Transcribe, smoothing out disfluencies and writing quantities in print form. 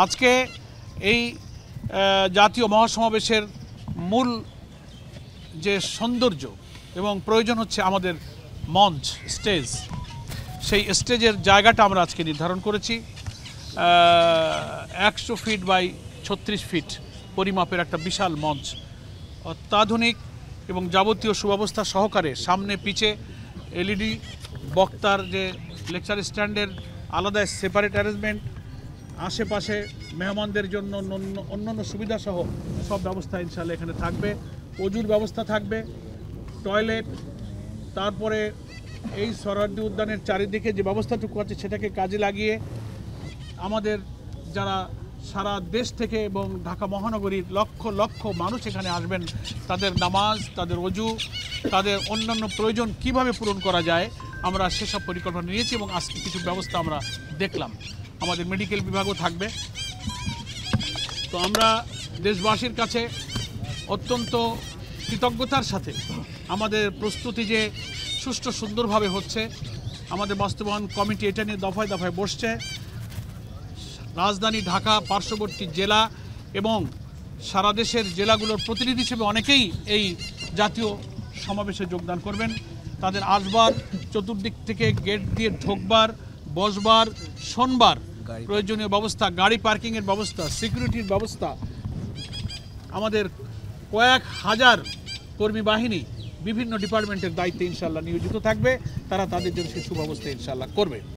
আজকে এই জাতীয় মহাসমাবেশের মূল যে সৌন্দর্য এবং প্রয়োজন হচ্ছে আমাদের মঞ্চ, স্টেজ। সেই স্টেজের জায়গাটা আমরা আজকে নির্ধারণ করেছি 100 ফিট বাই 36 ফিট পরিমাপের একটা বিশাল মঞ্চ, অত্যাধুনিক এবং যাবতীয় সুব্যবস্থা সহকারে। সামনে পিছে এলইডি, বক্তার যে লেকচার স্ট্যান্ডের আলাদা সেপারেট অ্যারেঞ্জমেন্ট, আশেপাশে মেহমানদের জন্য অন্যান্য সুবিধাসহ সব ব্যবস্থা ইনশাআল্লাহ এখানে থাকবে। অজুর ব্যবস্থা থাকবে, টয়লেট, তারপরে এই সোহরাওয়ার্দী উদ্যানের চারিদিকে যে ব্যবস্থাটুকু আছে সেটাকে কাজে লাগিয়ে আমাদের যারা সারা দেশ থেকে এবং ঢাকা মহানগরীর লক্ষ লক্ষ মানুষ এখানে আসবেন, তাদের নামাজ, তাদের অজু, তাদের অন্যান্য প্রয়োজন কিভাবে পূরণ করা যায় আমরা সেসব পরিকল্পনা নিয়েছি এবং আজকে কিছু ব্যবস্থা আমরা দেখলাম। আমাদের মেডিকেল বিভাগও থাকবে। তো আমরা দেশবাসীর কাছে অত্যন্ত কৃতজ্ঞতার সাথে আমাদের প্রস্তুতি যে সুষ্ঠু সুন্দরভাবে হচ্ছে, আমাদের বাস্তবায়ন কমিটি এটা নিয়ে দফায় দফায় বসছে। রাজধানী ঢাকা, পার্শ্ববর্তী জেলা এবং সারা দেশের জেলাগুলোর প্রতিনিধি হিসেবে অনেকেই এই জাতীয় সমাবেশে যোগদান করবেন। তাদের আসবার, চতুর্দিক থেকে গেট দিয়ে ঢোকবার, বসবার, শোনবার প্রয়োজনীয় ব্যবস্থা, গাড়ি পার্কিংয়ের ব্যবস্থা, সিকিউরিটির ব্যবস্থা, আমাদের কয়েক হাজার কর্মী বাহিনী বিভিন্ন ডিপার্টমেন্টের দায়িত্বে ইনশাআল্লাহ নিয়োজিত থাকবে। তারা তাদের জন্য সেই সুব্যবস্থা ইনশাআল্লাহ করবে।